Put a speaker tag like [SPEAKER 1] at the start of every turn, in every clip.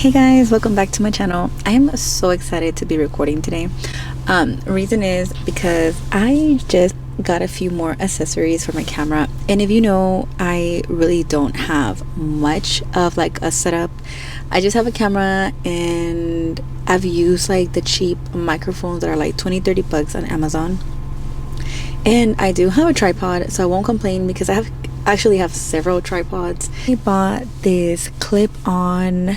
[SPEAKER 1] Hey guys, welcome back to my channel. I am so excited to be recording today. Reason is because I just got a few more accessories for my camera, and if you know, I really don't have much of like a setup. I just have a camera and I've used like the cheap microphones that are like 20-30 bucks on Amazon, and I do have a tripod, so I won't complain because I actually have several tripods. I bought this clip-on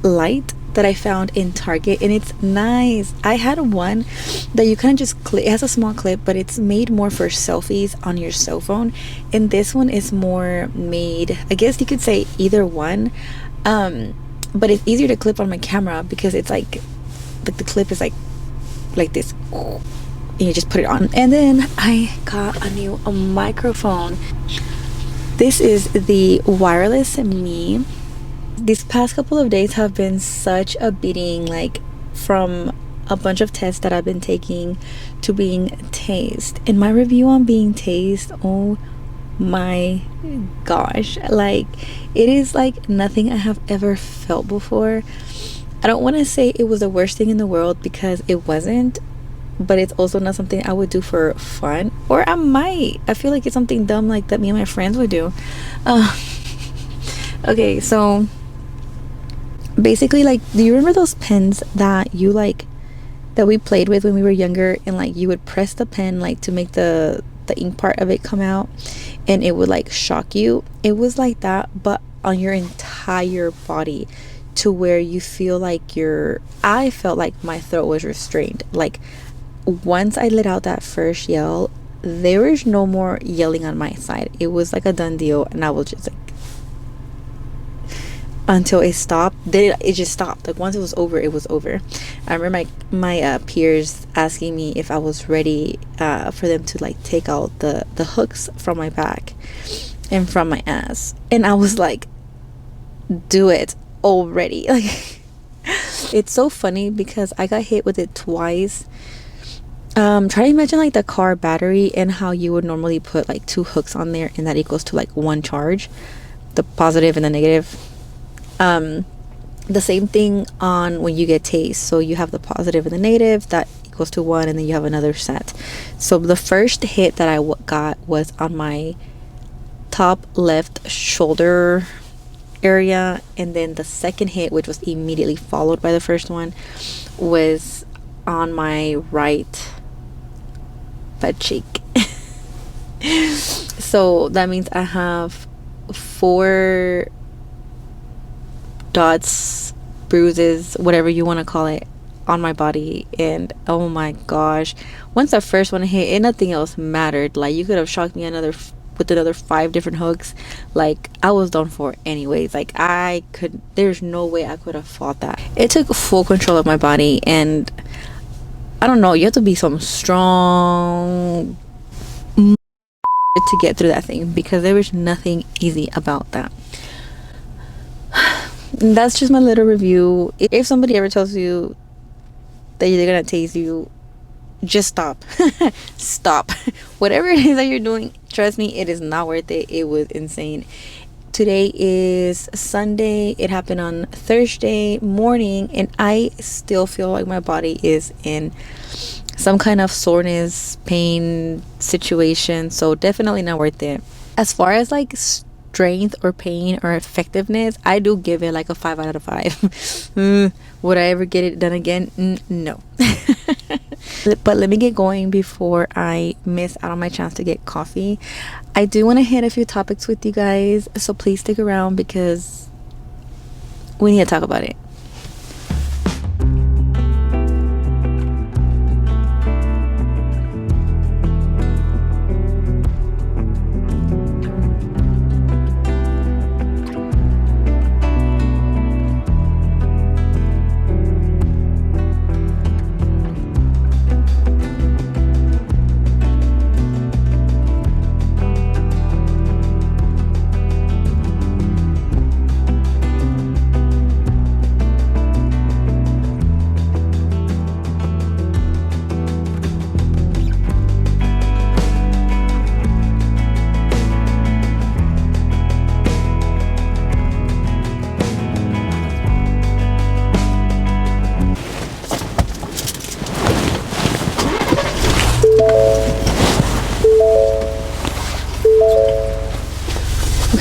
[SPEAKER 1] light that I found in Target, and it's nice. I had one that you kind of just clip. It has a small clip, but it's made more for selfies on your cell phone, and this one is more made, I guess you could say either one, but it's easier to clip on my camera because it's like the clip is like this, and you just put it on. And then I got a new microphone. This is the Wireless Me. These past couple of days have been such a beating, like from a bunch of tests that I've been taking to being tased. And my review on being tased, oh my gosh, like it is like nothing I have ever felt before. I don't want to say it was the worst thing in the world because it wasn't, but it's also not something I would do for fun, or I might. I feel like it's something dumb like that me and my friends would do. Okay, so basically, like, do you remember those pens that you like that we played with when we were younger, and like you would press the pen like to make the ink part of it come out, and it would like shock you? It was like that, but on your entire body, to where you feel like I felt like my throat was restrained. Like once I let out that first yell, there was no more yelling on my side. It was like a done deal, and I was just like, until it stopped. Then it just stopped. Like once it was over, it was over. I remember my peers asking me if I was ready for them to like take out the hooks from my back and from my ass, and I was like, do it already. Like it's so funny because I got hit with it twice. Try to imagine like the car battery and how you would normally put like two hooks on there, and that equals to like one charge, the positive and the negative. The same thing on when you get tased. So you have the positive and the negative, that equals to one, and then you have another set. So the first hit that I got was on my top left shoulder area, and then the second hit, which was immediately followed by the first one, was on my right butt cheek. So that means I have 4 dots, bruises, whatever you want to call it, on my body. And oh my gosh, once that first one hit, and nothing else mattered. Like you could have shocked me with another 5 different hooks, like I was done for anyways. Like there's no way I could have fought that. It took full control of my body, and I don't know, you have to be some strong to get through that thing, because there was nothing easy about that. That's just my little review. If somebody ever tells you that they're gonna tase you, just stop. Stop. Whatever it is that you're doing, trust me, it is not worth it. It was insane. Today is Sunday. It happened on Thursday morning, and I still feel like my body is in some kind of soreness, pain situation. So definitely not worth it. As far as like strength or pain or effectiveness, I do give it like a 5 out of 5. Would I ever get it done again? No. But let me get going before I miss out on my chance to get coffee. I do want to hit a few topics with you guys, so please stick around because we need to talk about it.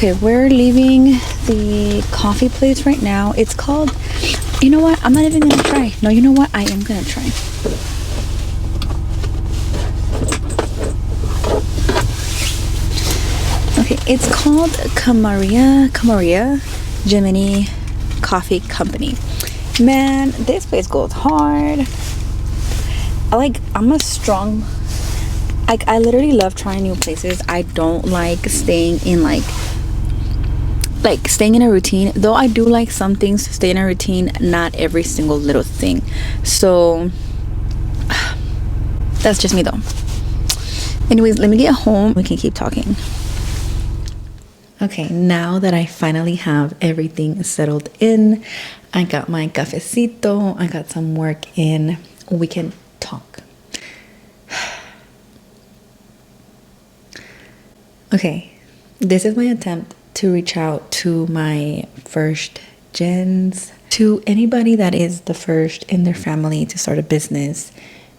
[SPEAKER 1] Okay, we're leaving the coffee place right now. It's called, you know what? I'm not even gonna try. No, you know what? I am gonna try. Okay, it's called Camaria Jiminy Coffee Company. Man, this place goes hard. I literally love trying new places. I don't like staying in staying in a routine, though I do like some things to stay in a routine, not every single little thing. So that's just me though. Anyways, let me get home, we can keep talking. Okay, now that I finally have everything settled in, I got my cafecito, I got some work in, we can talk. Okay, this is my attempt to reach out to my first gens, to anybody that is the first in their family to start a business,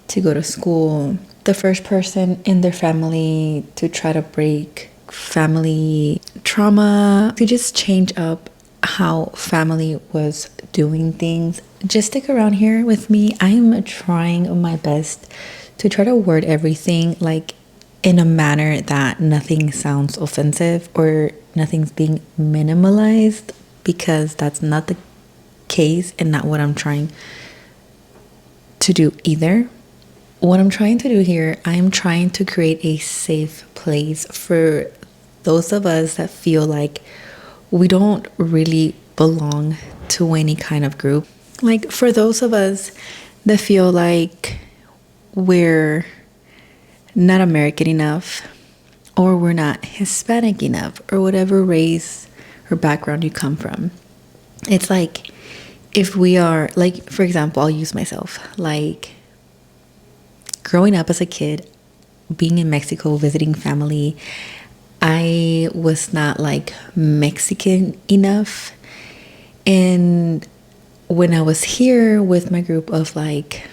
[SPEAKER 1] to go to school, the first person in their family to try to break family trauma, to just change up how family was doing things. Just stick around here with me. I am trying my best to try to word everything like in a manner that nothing sounds offensive or nothing's being minimalized, because that's not the case and not what I'm trying to do either. What I'm trying to do here, I am trying to create a safe place for those of us that feel like we don't really belong to any kind of group. Like for those of us that feel like we're not American enough, or we're not Hispanic enough, or whatever race or background you come from. It's like, if we are, like, for example, I'll use myself. Like, growing up as a kid, being in Mexico, visiting family, I was not like Mexican enough. And when I was here with my group of like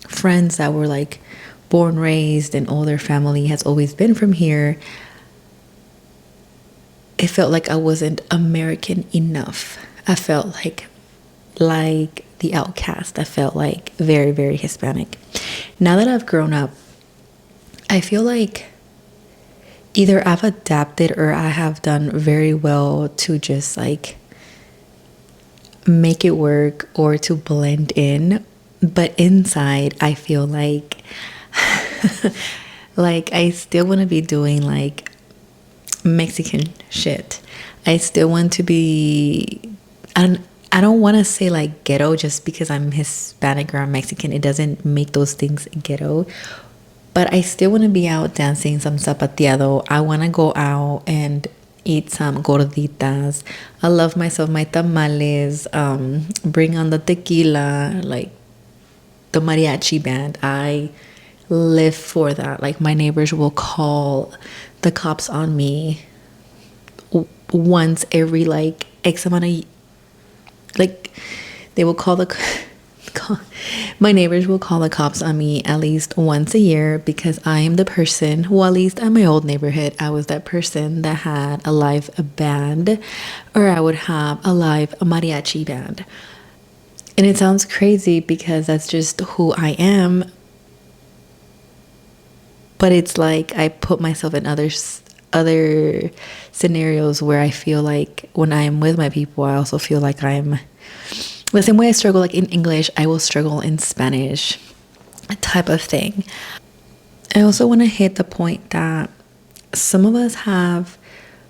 [SPEAKER 1] friends that were like born, raised, and all their family has always been from here, it felt like I wasn't American enough. I felt like the outcast. I felt like very, very Hispanic. Now that I've grown up, I feel like either I've adapted or I have done very well to just like make it work or to blend in. But inside, I feel like like I still want to be doing like Mexican shit. I still want to be, I don't want to say like ghetto just because I'm Hispanic or I'm Mexican. It doesn't make those things ghetto. But I still want to be out dancing some zapateado. I want to go out and eat some gorditas. I love myself my tamales. Bring on the tequila, like the mariachi band. I live for that. Like my neighbors will call the cops on me once every like X amount of, like they will call my neighbors will call the cops on me at least once a year, because I am the person, well, at least at my old neighborhood, I was that person that had a live band, or I would have a live mariachi band. And it sounds crazy because that's just who I am. But it's like I put myself in other scenarios where I feel like when I am with my people, I also feel like I'm the same way I struggle like in English, I will struggle in Spanish, type of thing. I also want to hit the point that some of us have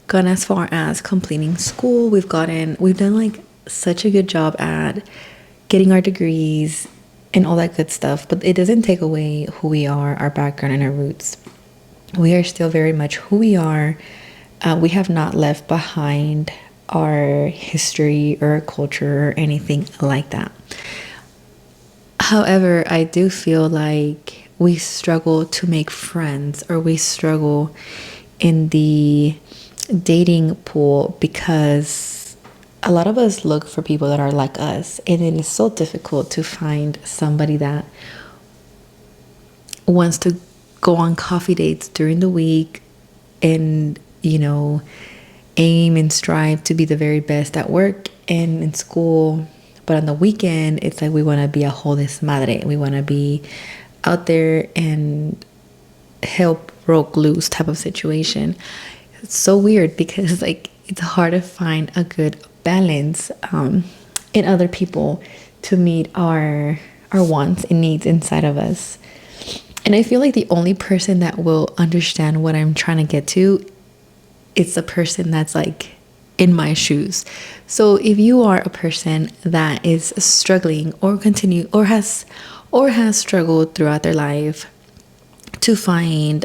[SPEAKER 1] gone as far as completing school. We've done like such a good job at getting our degrees and all that good stuff, but it doesn't take away who we are, our background, and our roots. We are still very much who we are. We have not left behind our history or culture or anything like that. However, I do feel like we struggle to make friends, or we struggle in the dating pool, because a lot of us look for people that are like us, and it is so difficult to find somebody that wants to go on coffee dates during the week and, you know, aim and strive to be the very best at work and in school. But on the weekend, it's like we want to be a whole desmadre. We want to be out there and help broke loose type of situation. It's so weird because like it's hard to find a good balance in other people to meet our wants and needs inside of us. And I feel like the only person that will understand what I'm trying to get to, it's the person that's like in my shoes. So if you are a person that is struggling or continue or has struggled throughout their life to find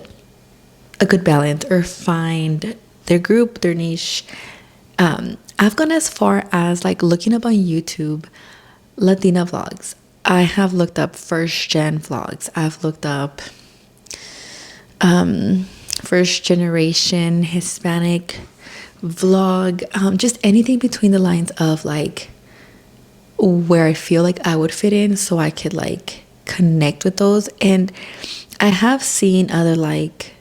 [SPEAKER 1] a good balance or find their group, their niche, I've gone as far as like looking up on YouTube Latina vlogs. I have looked up first gen vlogs. I've looked up first generation Hispanic vlog, just anything between the lines of like where I feel like I would fit in so I could like connect with those. And I have seen other like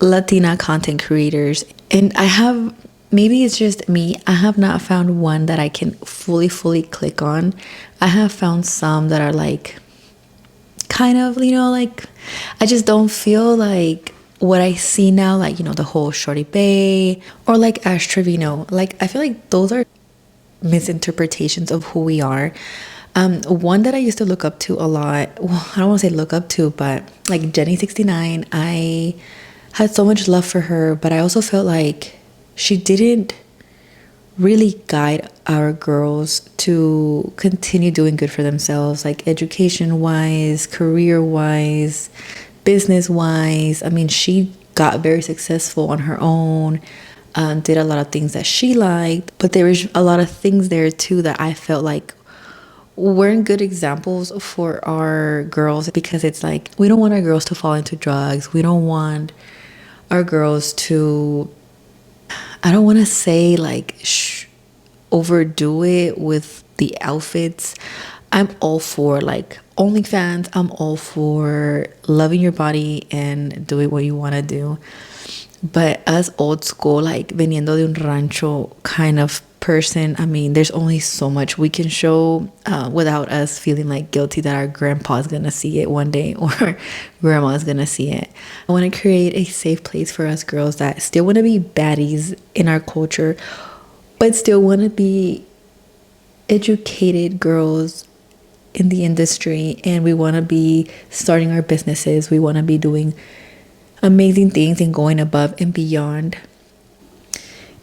[SPEAKER 1] Latina content creators, and I have, maybe it's just me, I have not found one that I can fully click on. I have found some that are like kind of, like I just don't feel like what I see now, like, the whole Shorty Bay or like Ash Trevino. Like I feel like those are misinterpretations of who we are. One that I used to look up to a lot, well, I don't want to say look up to, but like Jenny 69, I had so much love for her, but I also felt like she didn't really guide our girls to continue doing good for themselves, like education wise, career wise, business wise. I mean, she got very successful on her own, did a lot of things that she liked, but there was a lot of things there too that I felt like weren't good examples for our girls, because it's like we don't want our girls to fall into drugs. We don't want our girls to, I don't want to say like overdo it with the outfits. I'm all for like OnlyFans. I'm all for loving your body and doing what you want to do. But as old school, like veniendo de un rancho kind of person, I mean, there's only so much we can show without us feeling like guilty that our grandpa's gonna see it one day or grandma's gonna see it. I want to create a safe place for us girls that still want to be baddies in our culture, but still want to be educated girls in the industry, and we want to be starting our businesses. We want to be doing amazing things and going above and beyond.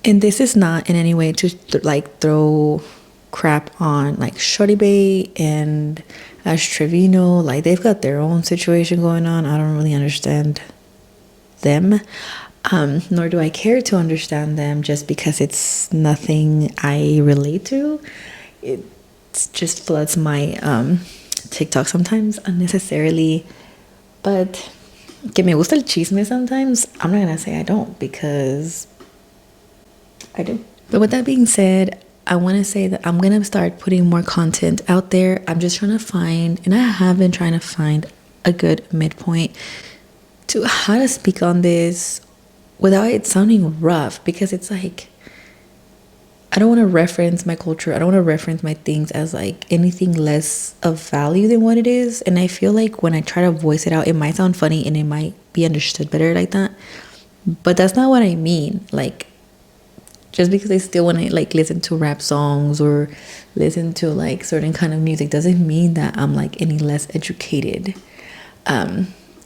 [SPEAKER 1] And this is not in any way to like throw crap on like Shorty Bay and Ash Trevino. Like they've got their own situation going on. I don't really understand them, nor do I care to understand them, just because it's nothing I relate to. It just floods my TikTok sometimes unnecessarily. But que me gusta el chisme sometimes, I'm not gonna say I don't, because I do. But with that being said, I want to say that I'm gonna start putting more content out there. I'm just trying to find, and I have been trying to find a good midpoint to how to speak on this without it sounding rough, because it's like I don't want to reference my culture. I don't want to reference my things as like anything less of value than what it is. And I feel like when I try to voice it out, it might sound funny and it might be understood better like that. But that's not what I mean. Like, just because I still want to like listen to rap songs or listen to like certain kind of music doesn't mean that I'm like any less educated,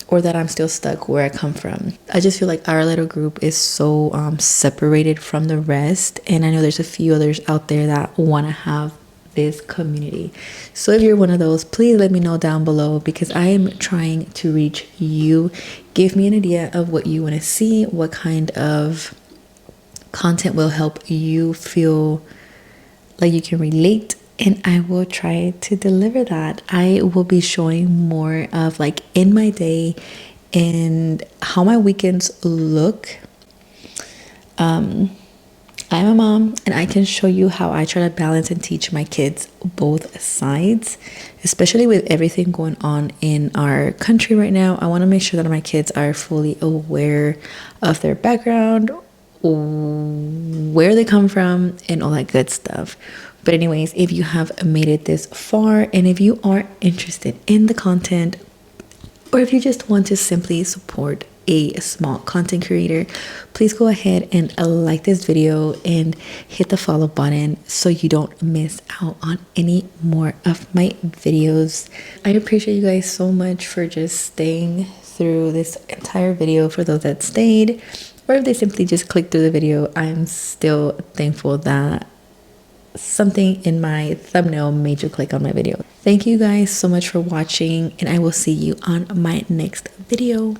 [SPEAKER 1] or that I'm still stuck where I come from. I just feel like our little group is so separated from the rest, and I know there's a few others out there that want to have this community. So if you're one of those, please let me know down below, because I am trying to reach you. Give me an idea of what you want to see, what kind of content will help you feel like you can relate, and I will try to deliver that. I will be showing more of like in my day and how my weekends look. I'm a mom, and I can show you how I try to balance and teach my kids both sides, especially with everything going on in our country right now. I want to make sure that my kids are fully aware of their background, where they come from, and all that good stuff. But anyways, if you have made it this far and if you are interested in the content, or if you just want to simply support a small content creator, please go ahead and like this video and hit the follow button so you don't miss out on any more of my videos. I appreciate you guys so much for just staying through this entire video. For those that stayed, or if they simply just clicked through the video, I'm still thankful that something in my thumbnail made you click on my video. Thank you guys so much for watching, and I will see you on my next video.